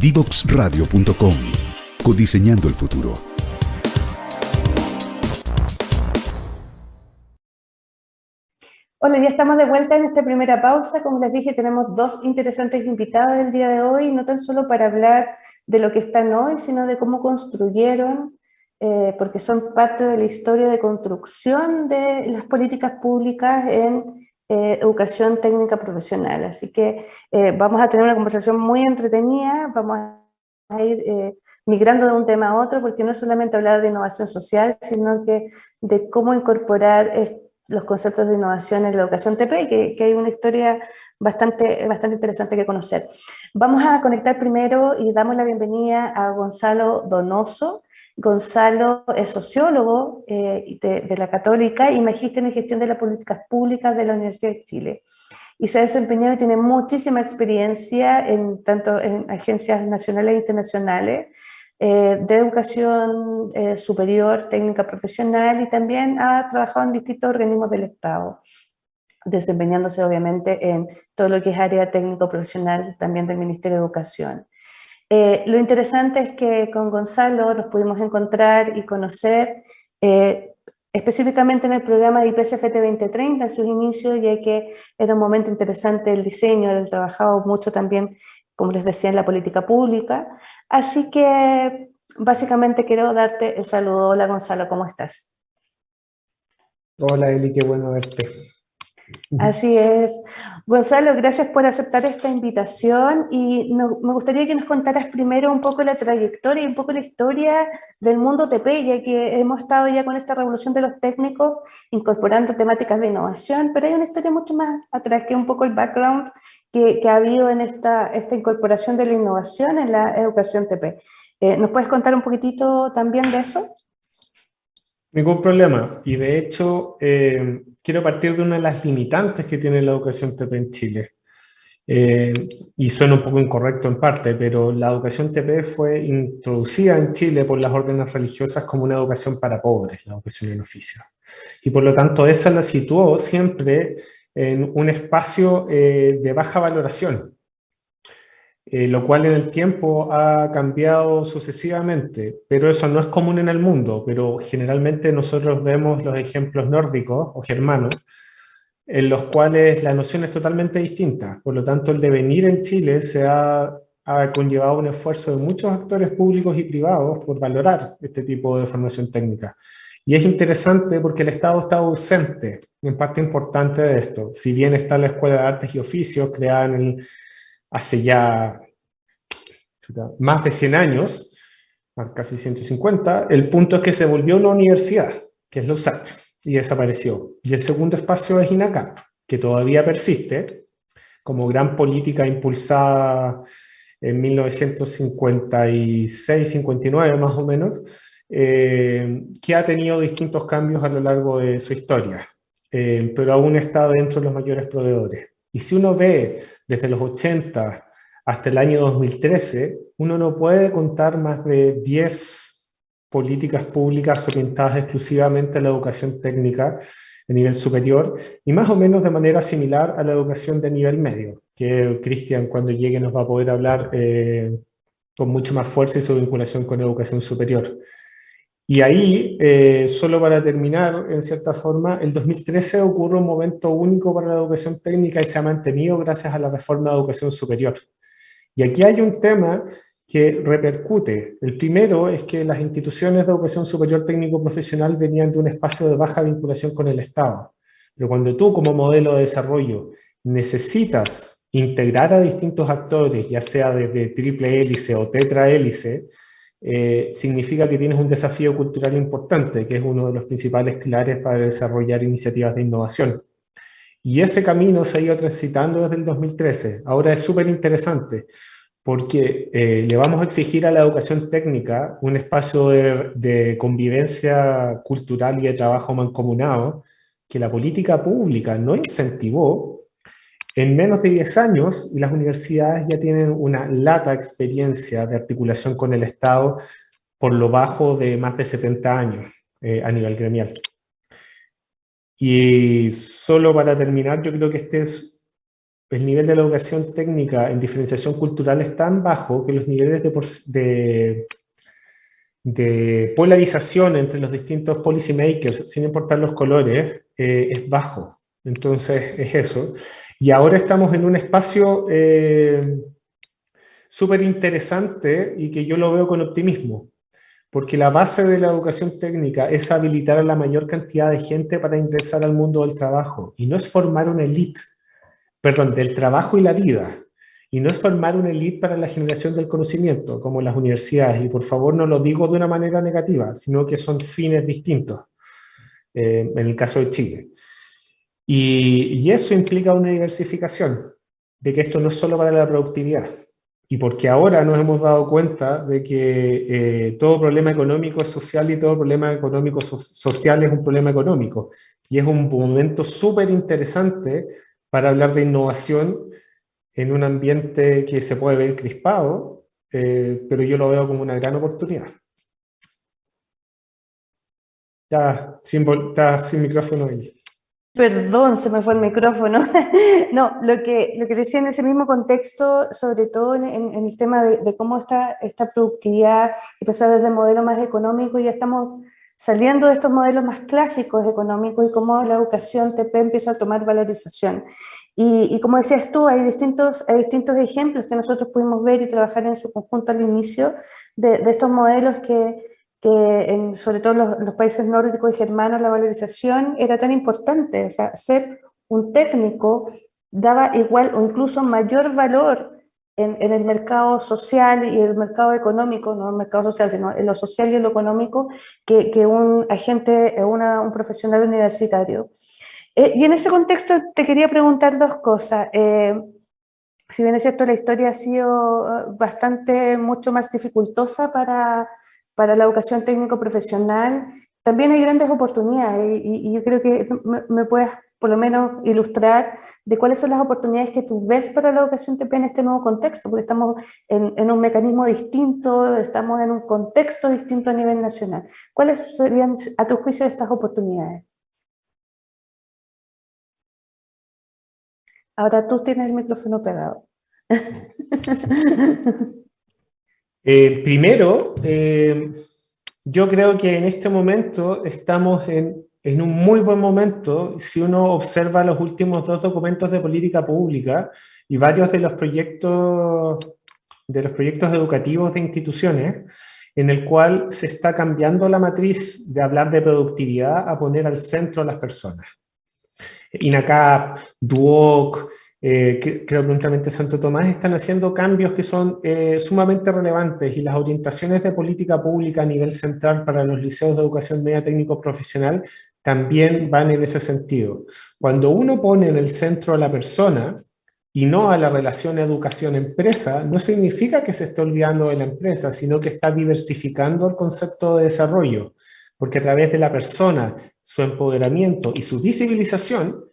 Divoxradio.com. Codiseñando el futuro. Hola, ya estamos de vuelta en esta primera pausa. Como les dije, tenemos dos interesantes invitados el día de hoy, no tan solo para hablar de lo que están hoy, sino de cómo construyeron, porque son parte de la historia de construcción de las políticas públicas en educación técnica profesional. Así que vamos a tener una conversación muy entretenida, vamos a ir migrando de un tema a otro, porque no es solamente hablar de innovación social, sino que de cómo incorporar los conceptos de innovación en la educación TP, que hay una historia bastante interesante que conocer. Vamos a conectar primero y damos la bienvenida a Gonzalo Donoso. Gonzalo es sociólogo de la Católica y magíster en gestión de las políticas públicas de la Universidad de Chile. Y se ha desempeñado y tiene muchísima experiencia tanto en agencias nacionales e internacionales, de educación superior, técnica profesional, y también ha trabajado en distintos organismos del Estado, desempeñándose obviamente en todo lo que es área técnico-profesional también del Ministerio de Educación. Lo interesante es que con Gonzalo nos pudimos encontrar y conocer específicamente en el programa de IPCFT 2030 en sus inicios, ya que era un momento interesante el diseño, él trabajado mucho también, como les decía, en la política pública. Así que básicamente quiero darte el saludo. Hola Gonzalo, ¿cómo estás? Hola Eli, qué bueno verte. Así es. Gonzalo, gracias por aceptar esta invitación y me gustaría que nos contaras primero un poco la trayectoria y un poco la historia del mundo TP, ya que hemos estado ya con esta revolución de los técnicos incorporando temáticas de innovación, pero hay una historia mucho más atrás, que es un poco el background que ha habido en esta incorporación de la innovación en la educación TP. ¿Nos puedes contar un poquitito también de eso? Ningún problema. Y de hecho, quiero partir de una de las limitantes que tiene la educación TP en Chile. Y suena un poco incorrecto en parte, pero la educación TP fue introducida en Chile por las órdenes religiosas como una educación para pobres, la educación en oficio. Y por lo tanto, esa la situó siempre en un espacio de baja valoración. Lo cual en el tiempo ha cambiado sucesivamente, pero eso no es común en el mundo, pero generalmente nosotros vemos los ejemplos nórdicos o germanos, en los cuales la noción es totalmente distinta. Por lo tanto, el devenir en Chile ha conllevado un esfuerzo de muchos actores públicos y privados por valorar este tipo de formación técnica. Y es interesante porque el Estado está ausente en parte importante de esto. Si bien está la Escuela de Artes y Oficios, creada hace ya más de 100 años, casi 150, el punto es que se volvió una universidad, que es la USACH, y desapareció. Y el segundo espacio es INACAP, que todavía persiste como gran política impulsada en 1956-59 más o menos, que ha tenido distintos cambios a lo largo de su historia, pero aún está dentro de los mayores proveedores. Y si uno ve desde los 80 hasta el año 2013, uno no puede contar más de 10 políticas públicas orientadas exclusivamente a la educación técnica de nivel superior, y más o menos de manera similar a la educación de nivel medio, que Cristian cuando llegue nos va a poder hablar con mucho más fuerza y su vinculación con educación superior. Y ahí, solo para terminar, en cierta forma, el 2013 ocurre un momento único para la educación técnica y se ha mantenido gracias a la reforma de educación superior. Y aquí hay un tema que repercute. El primero es que las instituciones de educación superior técnico-profesional venían de un espacio de baja vinculación con el Estado. Pero cuando tú, como modelo de desarrollo, necesitas integrar a distintos actores, ya sea desde triple hélice o tetrahélice, significa que tienes un desafío cultural importante, que es uno de los principales pilares para desarrollar iniciativas de innovación. Y ese camino se ha ido transitando desde el 2013. Ahora es súper interesante porque le vamos a exigir a la educación técnica un espacio de convivencia cultural y de trabajo mancomunado que la política pública no incentivó en menos de 10 años, y las universidades ya tienen una lata experiencia de articulación con el Estado por lo bajo de más de 70 años a nivel gremial. Y solo para terminar, yo creo que este es el nivel de la educación técnica en diferenciación cultural es tan bajo que los niveles de polarización entre los distintos policymakers, sin importar los colores, es bajo. Entonces, es eso. Y ahora estamos en un espacio súper interesante y que yo lo veo con optimismo, porque la base de la educación técnica es habilitar a la mayor cantidad de gente para ingresar al mundo del trabajo, y no es formar una élite, perdón, del trabajo y la vida, y no es formar una élite para la generación del conocimiento, como las universidades, y por favor no lo digo de una manera negativa, sino que son fines distintos, en el caso de Chile. Y eso implica una diversificación, de que esto no es solo para la productividad, y porque ahora nos hemos dado cuenta de que todo problema económico es social y todo problema económico social es un problema económico, y es un momento súper interesante para hablar de innovación en un ambiente que se puede ver crispado, pero yo lo veo como una gran oportunidad. Está sin micrófono ahí. Perdón, se me fue el micrófono. No, lo que decía en ese mismo contexto, sobre todo en el tema de cómo esta productividad empezó desde el modelo más económico, y ya estamos saliendo de estos modelos más clásicos económicos, y cómo la educación TP empieza a tomar valorización. Y como decías tú, hay distintos ejemplos que nosotros pudimos ver y trabajar en su conjunto al inicio de estos modelos sobre todo en los países nórdicos y germanos, la valorización era tan importante. O sea, ser un técnico daba igual o incluso mayor valor en el mercado social y el mercado económico, no el mercado social, sino en lo social y en lo económico, que un agente, un profesional universitario. Y en ese contexto te quería preguntar dos cosas. Si bien es cierto, la historia ha sido mucho más dificultosa para la educación técnico-profesional, también hay grandes oportunidades, y yo creo que me puedes por lo menos ilustrar de cuáles son las oportunidades que tú ves para la educación TP en este nuevo contexto, porque estamos en un mecanismo distinto, estamos en un contexto distinto a nivel nacional. ¿Cuáles serían, a tu juicio, estas oportunidades? Ahora tú tienes el micrófono pegado. Primero, yo creo que en este momento estamos en un muy buen momento si uno observa los últimos 2 documentos de política pública y varios de los proyectos educativos de instituciones, en el cual se está cambiando la matriz de hablar de productividad a poner al centro a las personas. INACAP, DUOC, creo que prontamente Santo Tomás, están haciendo cambios que son sumamente relevantes, y las orientaciones de política pública a nivel central para los liceos de educación media técnico profesional también van en ese sentido. Cuando uno pone en el centro a la persona y no a la relación educación-empresa, no significa que se esté olvidando de la empresa, sino que está diversificando el concepto de desarrollo, porque a través de la persona, su empoderamiento y su visibilización,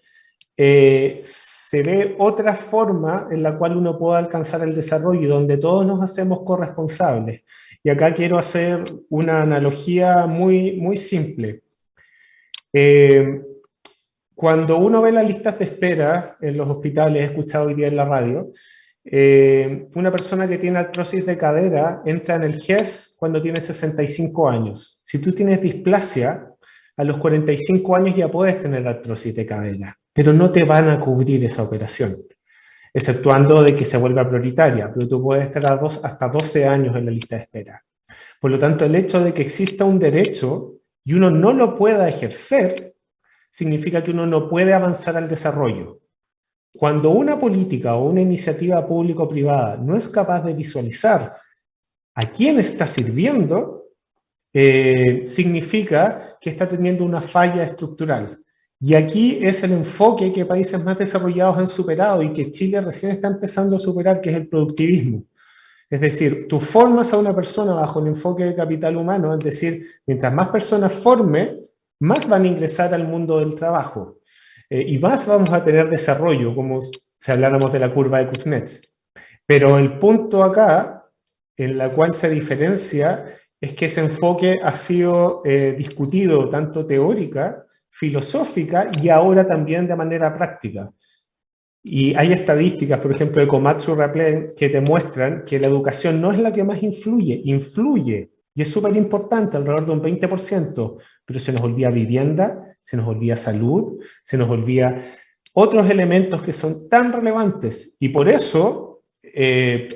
se ve otra forma en la cual uno puede alcanzar el desarrollo y donde todos nos hacemos corresponsables. Y acá quiero hacer una analogía muy, muy simple. Cuando uno ve las listas de espera en los hospitales, he escuchado hoy día en la radio, una persona que tiene artrosis de cadera entra en el GES cuando tiene 65 años. Si tú tienes displasia, a los 45 años ya puedes tener artrosis de cadera, pero no te van a cubrir esa operación, exceptuando de que se vuelva prioritaria, pero tú puedes estar hasta 12 años en la lista de espera. Por lo tanto, el hecho de que exista un derecho y uno no lo pueda ejercer, significa que uno no puede avanzar al desarrollo. Cuando una política o una iniciativa público-privada no es capaz de visualizar a quién está sirviendo, significa que está teniendo una falla estructural. Y aquí es el enfoque que países más desarrollados han superado y que Chile recién está empezando a superar, que es el productivismo. Es decir, tú formas a una persona bajo el enfoque de capital humano, es decir, mientras más personas forme, más van a ingresar al mundo del trabajo. Y más vamos a tener desarrollo, como si habláramos de la curva de Kuznets. Pero el punto acá, en la cual se diferencia, es que ese enfoque ha sido discutido tanto teórica, filosófica y ahora también de manera práctica. Y hay estadísticas, por ejemplo, de Komatsu Raplen, que te muestran que la educación no es la que más influye, influye, y es súper importante, alrededor de un 20%, pero se nos olvida vivienda, se nos olvida salud, se nos olvida otros elementos que son tan relevantes. Y por eso,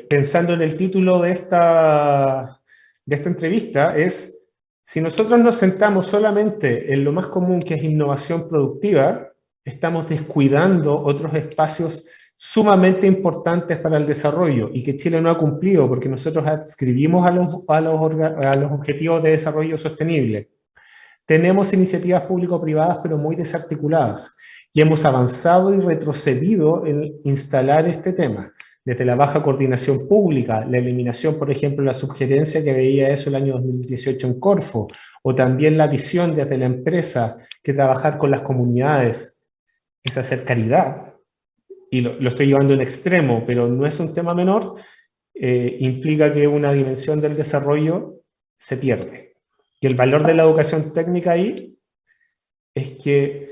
pensando en el título de esta entrevista, es, si nosotros nos sentamos solamente en lo más común, que es innovación productiva, estamos descuidando otros espacios sumamente importantes para el desarrollo y que Chile no ha cumplido porque nosotros adscribimos a los objetivos de desarrollo sostenible. Tenemos iniciativas público-privadas pero muy desarticuladas y hemos avanzado y retrocedido en instalar este tema. Desde la baja coordinación pública, la eliminación, por ejemplo, la sugerencia que veía eso el año 2018 en Corfo, o también la visión desde la empresa que trabajar con las comunidades es hacer caridad, y lo estoy llevando en extremo, pero no es un tema menor, implica que una dimensión del desarrollo se pierde. Y el valor de la educación técnica ahí es que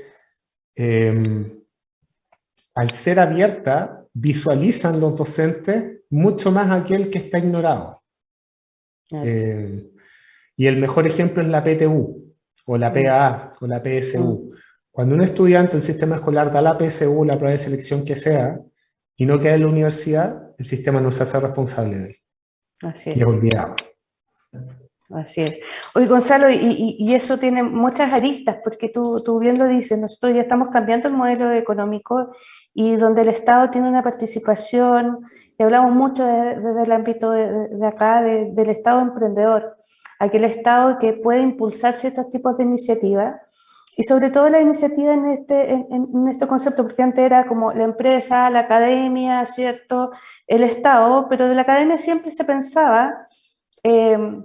al ser abierta, visualizan los docentes mucho más aquel que está ignorado. Y el mejor ejemplo es la PTU, o la PAA, o la PSU. Cuando un estudiante del sistema escolar da la PSU, la prueba de selección que sea, y no queda en la universidad, el sistema no se hace responsable de él. Así y es olvidado. Así es. Oye, Gonzalo, y eso tiene muchas aristas, porque tú bien lo dices, nosotros ya estamos cambiando el modelo económico y donde el Estado tiene una participación, y hablamos mucho desde el ámbito de acá, del Estado emprendedor, aquel Estado que puede impulsar ciertos tipos de iniciativas, y sobre todo la iniciativa en este concepto, porque antes era como la empresa, la academia, ¿cierto? El Estado, pero de la academia siempre se pensaba en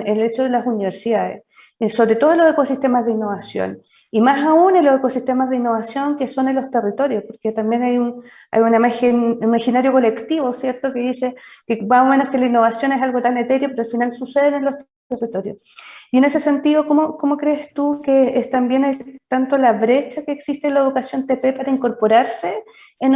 el hecho de las universidades, y sobre todo en los ecosistemas de innovación, y más aún en los ecosistemas de innovación que son en los territorios, porque también hay un imaginario colectivo, ¿cierto?, que dice que más o menos que la innovación es algo tan etéreo, pero al final sucede en los territorios. Y en ese sentido, ¿cómo crees tú que es también tanto la brecha que existe en la educación TP para incorporarse en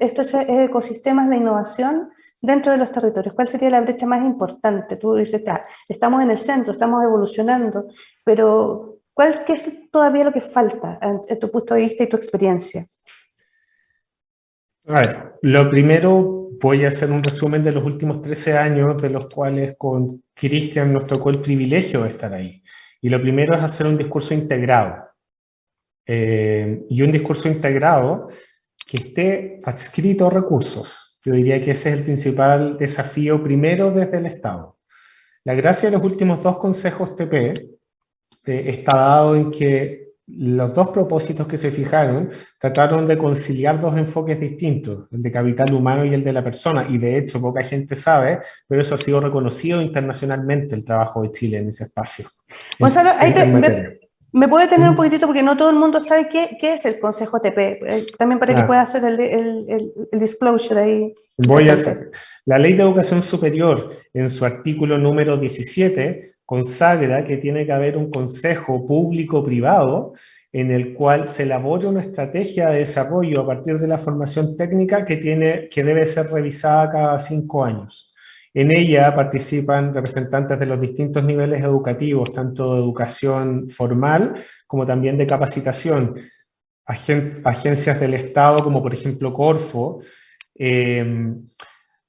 estos ecosistemas de innovación dentro de los territorios? ¿Cuál sería la brecha más importante? Tú dices, estamos en el centro, estamos evolucionando, pero ¿qué es todavía lo que falta en tu punto de vista y tu experiencia? A ver, lo primero, voy a hacer un resumen de los últimos 13 años, de los cuales con Cristian nos tocó el privilegio de estar ahí. Y lo primero es hacer un discurso integrado. Y un discurso integrado que esté adscrito a recursos. Yo diría que ese es el principal desafío primero desde el Estado. La gracia de los últimos dos consejos TP está dado en que los dos propósitos que se fijaron trataron de conciliar dos enfoques distintos, el de capital humano y el de la persona, y de hecho poca gente sabe, pero eso ha sido reconocido internacionalmente, el trabajo de Chile en ese espacio. Gonzalo, me puede tener un poquitito, porque no todo el mundo sabe qué es el Consejo TP, también para que pueda hacer el disclosure ahí. Voy a hacer. La Ley de Educación Superior, en su artículo número 17, consagra que tiene que haber un consejo público-privado en el cual se elabore una estrategia de desarrollo a partir de la formación técnica que debe ser revisada cada 5 años. En ella participan representantes de los distintos niveles educativos, tanto de educación formal como también de capacitación, agencias del Estado como por ejemplo Corfo,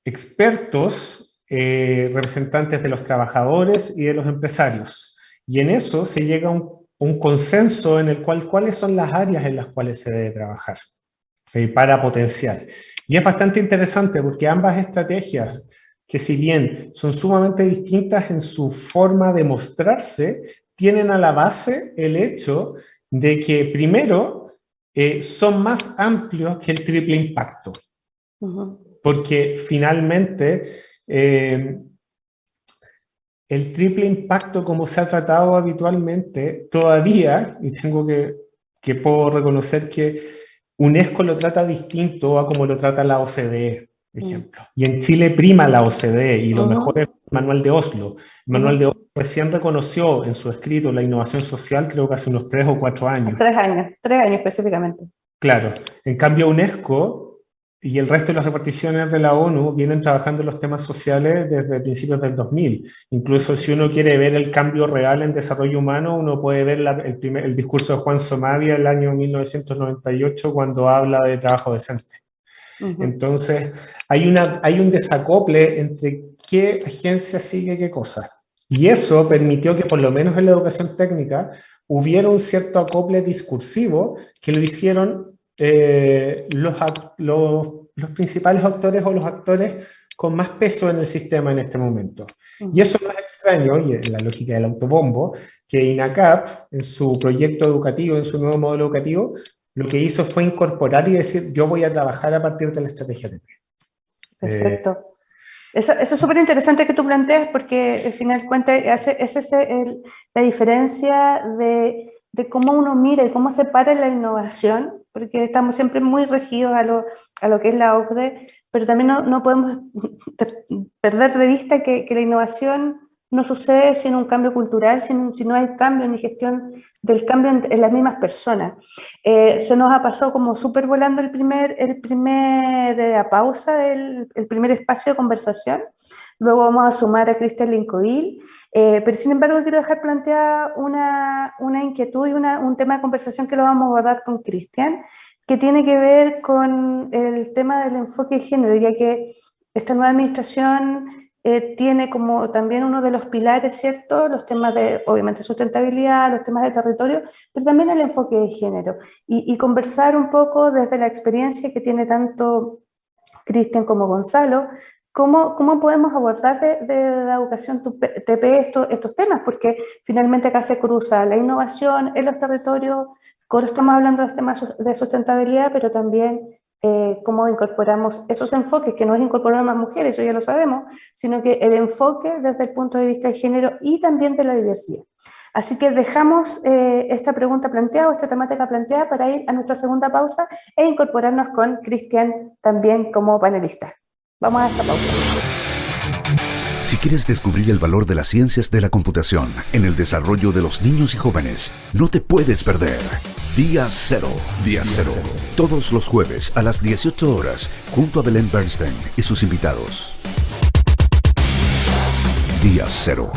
expertos, representantes de los trabajadores y de los empresarios. Y en eso se llega a un consenso en el cual cuáles son las áreas en las cuales se debe trabajar para potenciar. Y es bastante interesante porque ambas estrategias, que si bien son sumamente distintas en su forma de mostrarse, tienen a la base el hecho de que primero son más amplios que el triple impacto. Porque finalmente el triple impacto, como se ha tratado habitualmente, todavía, y que puedo reconocer que UNESCO lo trata distinto a como lo trata la OCDE, por ejemplo. Y en Chile prima la OCDE, y lo mejor es el Manual de Oslo. El Manual de Oslo recién reconoció en su escrito la innovación social, creo que hace unos 3 o 4 años. 3 años específicamente. Claro. En cambio, UNESCO y el resto de las reparticiones de la ONU vienen trabajando en los temas sociales desde principios del 2000. Incluso si uno quiere ver el cambio real en desarrollo humano, uno puede ver el discurso de Juan Somavia el año 1998 cuando habla de trabajo decente. Entonces, hay un desacople entre qué agencia sigue qué cosa. Y eso permitió que, por lo menos en la educación técnica, hubiera un cierto acople discursivo que lo hicieron los principales actores o los actores con más peso en el sistema en este momento. Y eso no es extraño, y en la lógica del autobombo, que INACAP, en su proyecto educativo, en su nuevo modelo educativo, lo que hizo fue incorporar y decir, yo voy a trabajar a partir de la estrategia TP. Perfecto. Eso es súper interesante que tú plantees, porque al final de cuentas esa es la diferencia de cómo uno mira y cómo se para la innovación, porque estamos siempre muy regidos a lo que es la OCDE, pero también no podemos perder de vista que la innovación no sucede sin un cambio cultural, si no hay cambio ni gestión del cambio en las mismas personas. Se nos ha pasado como súper volando el primer pausa, el primer espacio de conversación. Luego vamos a sumar a Cristian Lincoil, pero sin embargo quiero dejar planteada una inquietud y un tema de conversación que lo vamos a abordar con Cristian, que tiene que ver con el tema del enfoque de género, ya que esta nueva administración tiene como también uno de los pilares, ¿cierto? Los temas de, obviamente, sustentabilidad, los temas de territorio, pero también el enfoque de género. Y conversar un poco desde la experiencia que tiene tanto Cristian como Gonzalo, ¿cómo podemos abordar de la educación TP estos temas? Porque finalmente acá se cruza la innovación en los territorios, ahora estamos hablando de los temas de sustentabilidad, pero también cómo incorporamos esos enfoques, que no es incorporar más mujeres, eso ya lo sabemos, sino que el enfoque desde el punto de vista de género y también de la diversidad. Así que dejamos esta pregunta planteada, esta temática planteada, para ir a nuestra segunda pausa e incorporarnos con Cristian también como panelista. Vamos a esa pausa. Si quieres descubrir el valor de las ciencias de la computación en el desarrollo de los niños y jóvenes, no te puedes perder Día Cero. Día Cero. Todos los jueves a las 18 horas, junto a Belén Bernstein y sus invitados. Día Cero.